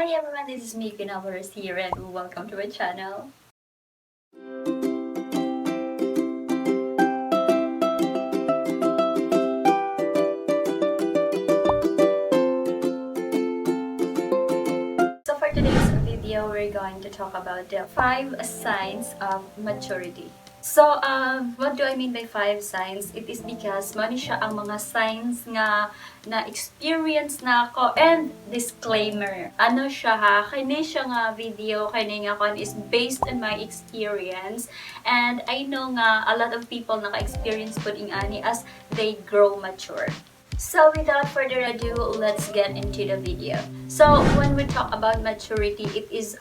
Hi everyone, this is me, Pinavers here, and welcome to my channel. So for today's video, we're going to talk about the 5 signs of maturity. So, what do I mean by 5 signs? It is because mani siya ang mga signs nga na-experience na ako. And disclaimer, ano siya ha? Kani siya nga video, kani nga kon is based on my experience. And I know nga a lot of people naka-experience po ing ani as they grow mature. So without further ado, let's get into the video. So when we talk about maturity, it is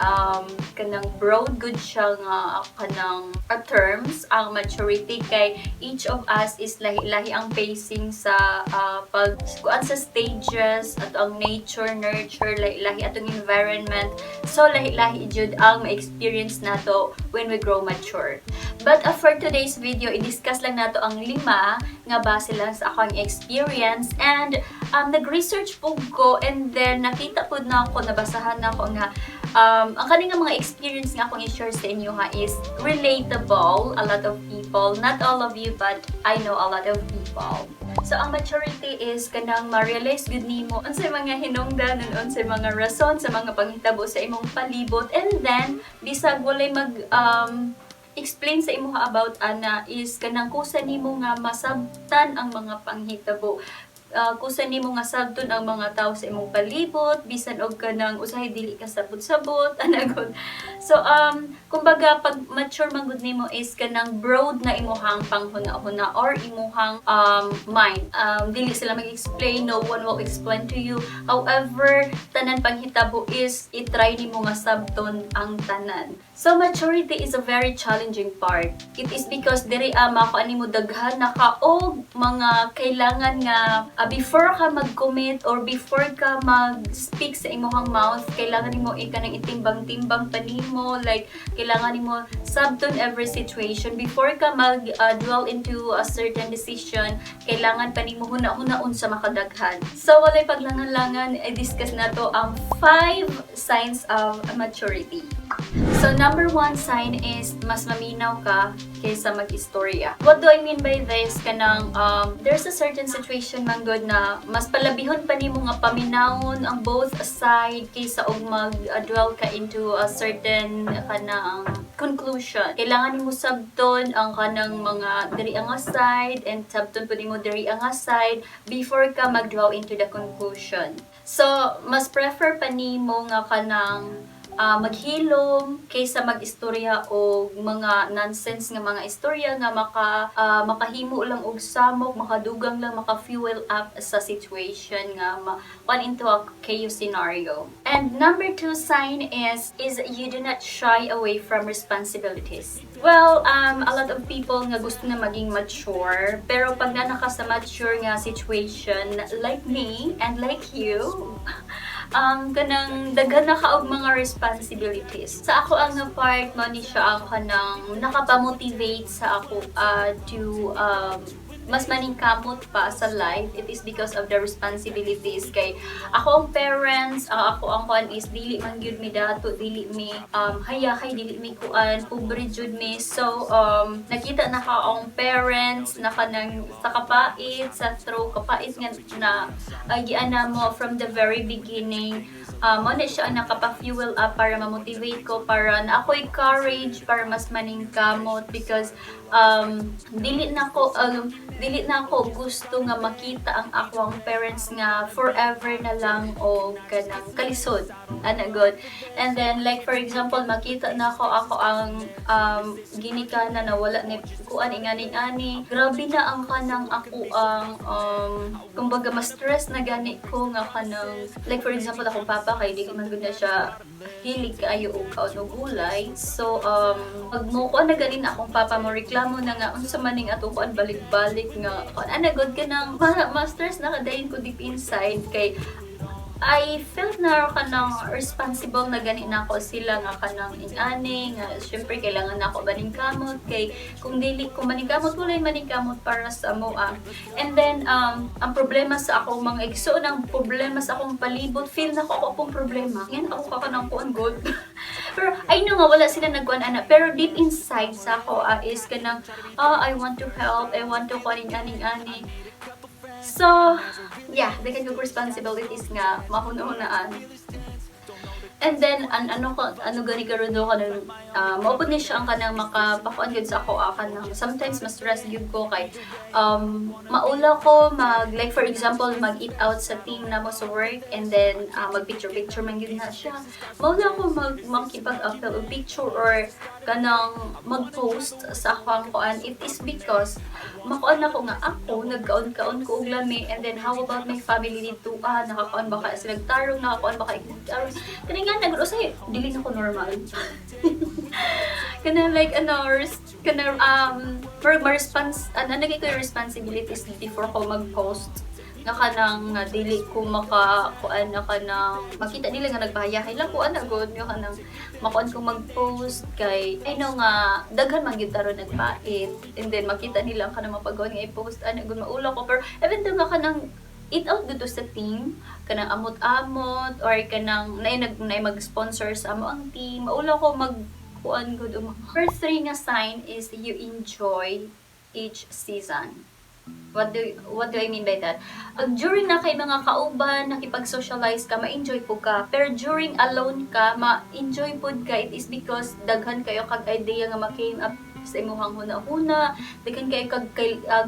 kanang broad good siya nga kanang terms ang maturity kay each of us is lahi-lahi ang pacing sa pagkuan sa stages at ang nature, nurture, lahi-lahi atong environment. So lahi-lahi jud ang ma-experience nato when we grow mature. But for today's video, i-discuss lang nato ang 5 nga base lang sa akong experience. And nag-research po ko and then nakita po na ako, nabasahan na ako nga ang kaning mga experience nga akong i-share sa inyo ha is relatable a lot of people, not all of you but I know a lot of people. So ang maturity is kanang ma-realize gud nimo unsay mga hinungdan unsay mga rason sa mga panghitabo sa imong palibot, and then bisag walay mag explain sa imo about ana is kanang kusa nimo nga masabtan ang mga panghitabo, kusa nimo nga sabton ang mga tao sa imong palibot bisan og kanang usahay dili ka sabot-sabot anagod. So kumbaga pag mature man gud nimo is kanang broad na imuhang panghuna-huna or imuhang mind. Dili sila mag-explain, no one will explain to you. However, tanan panghitabo is i-try nimo nga sabton ang tanan. So maturity is a very challenging part. It is because diri makuan nimo daghan na kaog mga kailangan nga before ka mag-commit or before ka mag-speak sa imong mouth, kailangan nimo ikanang itimbang-timbang pa nimo, like kailangan nimo sabton every situation before ka mag-dwell into a certain decision. Kailangan pa nimo huna-hunaon sa makadaghan. So walay paglangan-langan, i-discuss nato ang 5 signs of maturity. So number 1 sign is mas maminaw ka kaysa mag-istorya. What do I mean by this? Kanang there's a certain situation man good na mas palabihon pa nimo nga paminawon ang both side kaysa og mag-dwell ka into a certain kanang conclusion. Kailangan nimo sabton ang kanang mga diri nga side and sabton pud nimo diri nga side before ka mag-dwell into the conclusion. So mas prefer pa nimo nga kanang maghilom kaysa mag-istorya o mga nonsense nga mga istorya nga makahimo lang og samok, makadugang lang, maka-fuel up sa situation nga one into a chaos scenario. And number 2 sign is you do not shy away from responsibilities. Well, a lot of people nga gusto na maging mature, pero pag nanaka sa mature nga situation like me and like you, kanang daghan na kaog mga responsibilities. Sa ako ang na-part mo ni siya ang kanang nakapamotivate sa ako to mas maningkamot pa sa life. It is because of the responsibilities kay ako ang parents, ako ang kuan is dili man gyud mi dato, dili mi hayakay, dili mi kuan pobre jud mi. So nakita na ka ang parents na kanang sa kapait, sa throw kapait nga na giana mo from the very beginning. Mo na siya nakapa-fuel up para ma-motivate ko, para na ako'y courage para mas maningkamot because dili na ako gusto nga makita ang akong parents nga forever na lang o kanang kalisod anagod. And then like for example makita na ako ang ginikana na wala ni kuan ingani-ani, grabe na ang kanang ako ang kumbaga mas stress na gani ko nga kanang like for example akong papa kay di man gud na siya hilig kaayo og kaon og gulay. So pag mo ko na ganin akong papa mo reklamo na nga unsa maning ato kuan balik-balik nga kuan anagod ka nang ma-stress na kadayon ko deep inside kay I felt na kanang responsible na gani na ako sila nga kanang ingani nga syempre kailangan na ako maningkamot kay kung dili ko maningkamot wala maningkamot para sa moa. And then ang problema sa ako mga igsoon ang problema sa akong palibot feel na ko ako pong problema. Yan ako ka kanang kuan good. Pero I know nga wala sila nagkuan ana pero deep inside sa ako is kanang I want to help, I want to kuan ingani. So, yeah, dagan kong responsibilities nga mahuna-hunaan. And then ano gani karon do kanang maupod ni siya ang kanang makapakuan gud sa ako kanang sometimes mas stress gyud ko kay maula ko like for example mag-eat out sa team na mo sa work and then mag picture man gyud na siya. Maula ko makipag-upload og picture or kanang mag-post sa akong kuan. It is because makuan ako nga ako nagkaon-kaon ko og lami and then how about my family dito nakakuan ba ka sila tarong nakakuan ba ka tarong kani nga nagud usay dili na ko normal. Kana like kana for my nagay ko yung responsibilities before ko mag-post nga kanang dili ko makakuan na kanang makita nila nga nagbahayahay lang ko ana gud nga kanang makuan ko mag-post kay I know nga daghan man gyud taron nagbait and then makita nila kanang mapagawa nga i-post ana gud maula ko pero even though nga kanang eat out dito sa team kanang amot-amot or kanang nay mag-sponsor sa amo ang team maula ko magkuan gud first 3 nga sign is you enjoy each season. What do I mean by that? During na kay mga kauban, nakipag-socialize ka, ma-enjoy po ka. Pero during alone ka, ma-enjoy po ka. It is because daghan kayo kag idea nga ma-came up sa imuhang huna-huna. Daghan kayo kag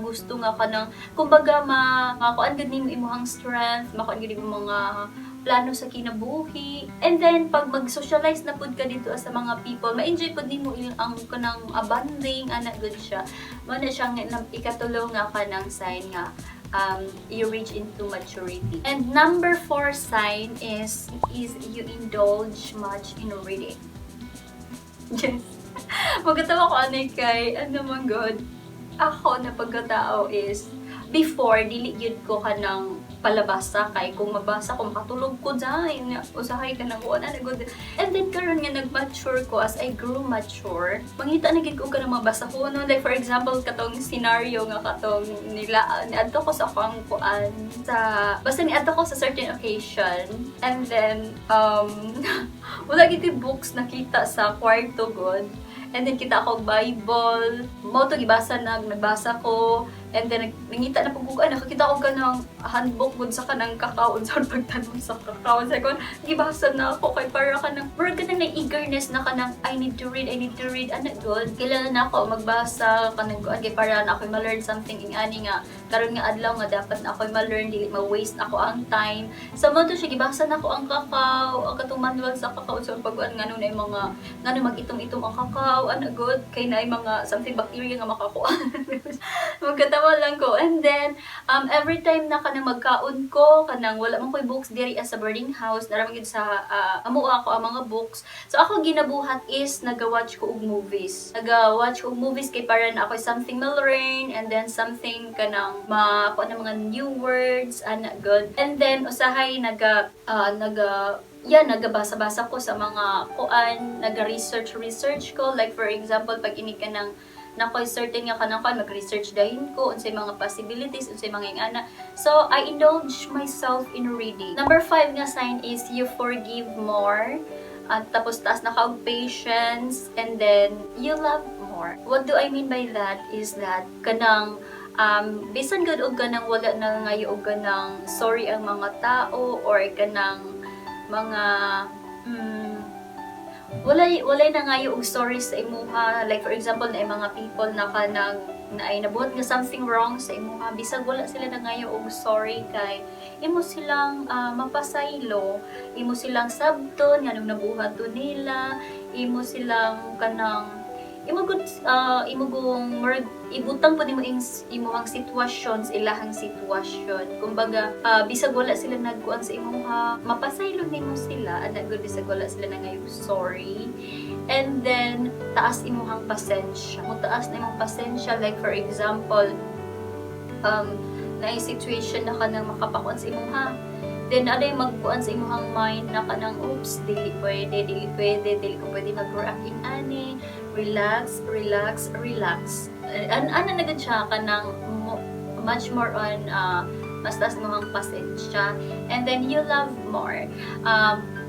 gusto nga kanang kumbaga makuan gud nimo imuhang strength, makuan gud nimo mga plano sa kinabuhi. And then pag mag-socialize na pud ka dito sa mga people, ma-enjoy pud nimo ang kanang bonding ana gud siya. Mo na siyang ikatulo nga kanang sign nga you reach into maturity. And number 4 sign is you indulge much in reading. Yes. Magkatawa ko anay kay man god. Ako na pagkatao is before dili gyud ko kanang palabasa kay kung mabasa ko makatulog ko dyan usahay ka nang kuan ana good. And then karon nga nag-mature ko as I grew mature mangita na gid ko kanang mabasa ko no like for example katong scenario nga katong nila niadto ko sa akong kuan sa basta niadto ko sa certain occasion and then wala gid books nakita sa kwarto god. And then kita ako Bible, mo to gibasa nagbasa ko, and then nangita na pagbukaan nakakita ko kanang handbook gud sa kanang kakao sa pagtanong sa kakao sa kon gibasa na ako kay para kanang word kanang na eagerness na kanang I need to read ana good kailangan na ako magbasa kanang kuan kay para na ako ma-learn something ingani nga karon nga adlaw nga dapat na ako ma-learn dili ma-waste ako ang time sa mo to siya gibasa na ako ang kakao ang katong manual sa kakao sa pagkuan ngano na mga ngano mag-itom-itom ang kakao ana good kay na mga something bacteria nga makakuha magkatawa lang ko and then every time na kanang magkaon ko kanang wala man koy books diri sa boarding house naramang gid sa amo ako ang mga books so ako ginabuhat is naga-watch ko og movies kay para na ako something ma-learn and then something kanang makuha na mga new words ana good and then usahay nagabasa-basa ko sa mga kuan, naga-research ko like for example pag ini ka ng nakoy certain nga kanang kuan mag-research dahin ko unsay mga possibilities unsay mga ingana so I indulge myself in reading. Number 5 nga sign is you forgive more at tapos taas na ka patience and then you love more. What do I mean by that is that kanang bisan gud og kanang wala na ngayo og kanang sorry ang mga tao or kanang mga walay na ngayo og stories sa imuha like for example na mga people na kanang na ay nabuhat nga something wrong sa imuha bisag wala sila na ngayo og sorry kay imo silang mapasaylo imo silang sabton nganong nabuhat to nila imo silang kanang imugong ibutang po nimo imuhang sitwasyon sa ilahang sitwasyon kumbaga bisag wala sila nagkuan sa imuha mapasaylo nimo sila ana gud bisag wala sila na ngayon sorry and then taas imuhang pasensya mo taas na imong pasensya like for example na situation na kanang makapakuan sa imuha Then aday magkuan sa imong mind na kanang oops, dili pwede, dili ko pwede mag-react in ani. Relax, relax, relax. Ano na gud siya kanang much more on mas taas imong pasensya, and then you love more.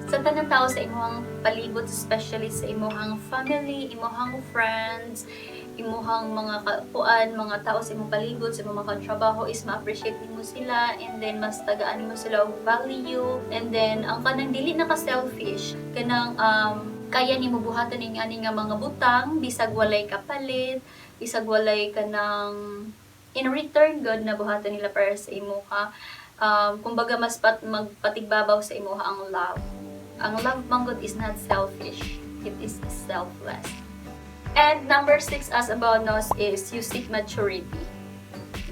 Sa tanang tao sa imong palibot, especially sa imong family, imong friends, imuhang mga kapuan, mga tao sa imong palibot, sa imong mga trabaho is ma-appreciate nimo sila, and then mas tagaan nimo sila og value, and then ang kanang dili na ka selfish, kanang kaya nimo buhaton ning ani nga mga butang bisag walay kapalit, bisag walay kanang in return god na buhaton nila para sa imo ka. Kumbaga mas magpatigbabaw sa imo ang love. Ang love manggod is not selfish, it is selfless. And number 6 as a bonus is you seek maturity.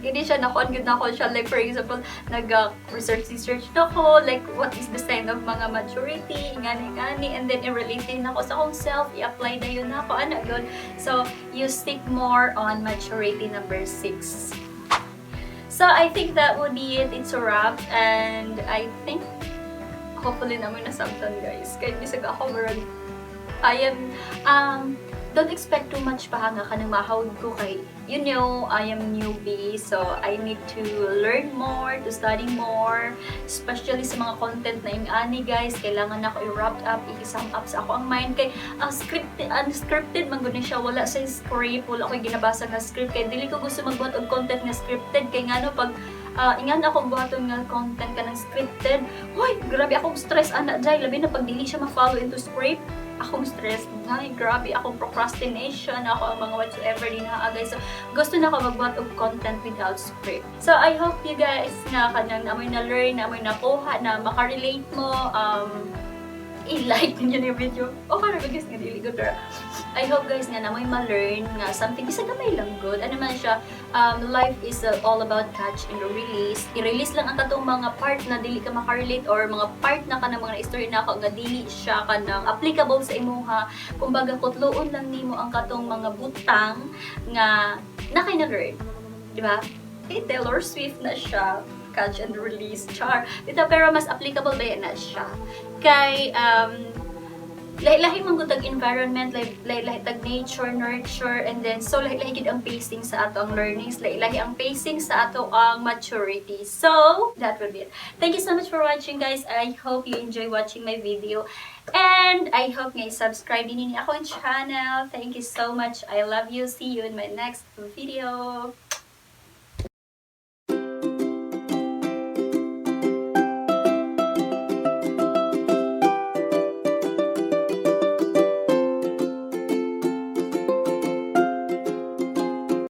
Hindi siya nakuan good na ko siya, like for example nag-research na ko like what is the sign of mga maturity ngani, and then i-relate din ako sa akong self, i-apply na yun ako ana good. So you seek more on maturity, number 6. So I think that would be it. It's a wrap, and I think hopefully naman nasabtan guys kaya bisag ako meron I am don't expect too much pa nga kanang mahawd ko kay you know I am newbie, so I need to learn more, to study more, especially sa mga content na yung ani guys. Kailangan na ako i-wrap up, i-sum up sa ako ang mind kay unscripted man gud siya, wala sa script, wala ko ginabasa nga script kay dili ko gusto magbuhat og content nga scripted kay ngano pag ingan ako buhaton nga content ka ng scripted, hoy grabe akong stress ana jay, labi na pag dili siya ma-follow into script akong stress, ay grabe akong procrastination, ako ang mga whatsoever din ha guys. So gusto na ako magbuhat og content without script. So I hope you guys nga kanang amoy na learn, amoy na kuha na makarelate mo, i-like ninyo yung video. O para guys nga dili good, pero I hope guys nga namoy ma-learn nga something bisa gamay lang good. Ano man siya, life is all about catch and release. I-release lang ang katong mga part na dili ka makarelate, or mga part na kanang mga story na ako nga dili siya kanang applicable sa imuha. Kumbaga kutloon lang nimo ang katong mga butang nga nakay na learn, di ba? Kay Taylor Swift na siya, catch and release, char. Dito pero mas applicable ba yan na siya? Kay lahi-lahi man gud tag environment, lahi-lahi tag nature, nurture, and then so lahi-lahi gid ang pacing sa ato ang learnings, lahi-lahi ang pacing sa ato ang maturity. So that would be it. Thank you so much for watching guys. I hope you enjoy watching my video, and I hope nga subscribe din niyo ako ang channel. Thank you so much. I love you. See you in my next video.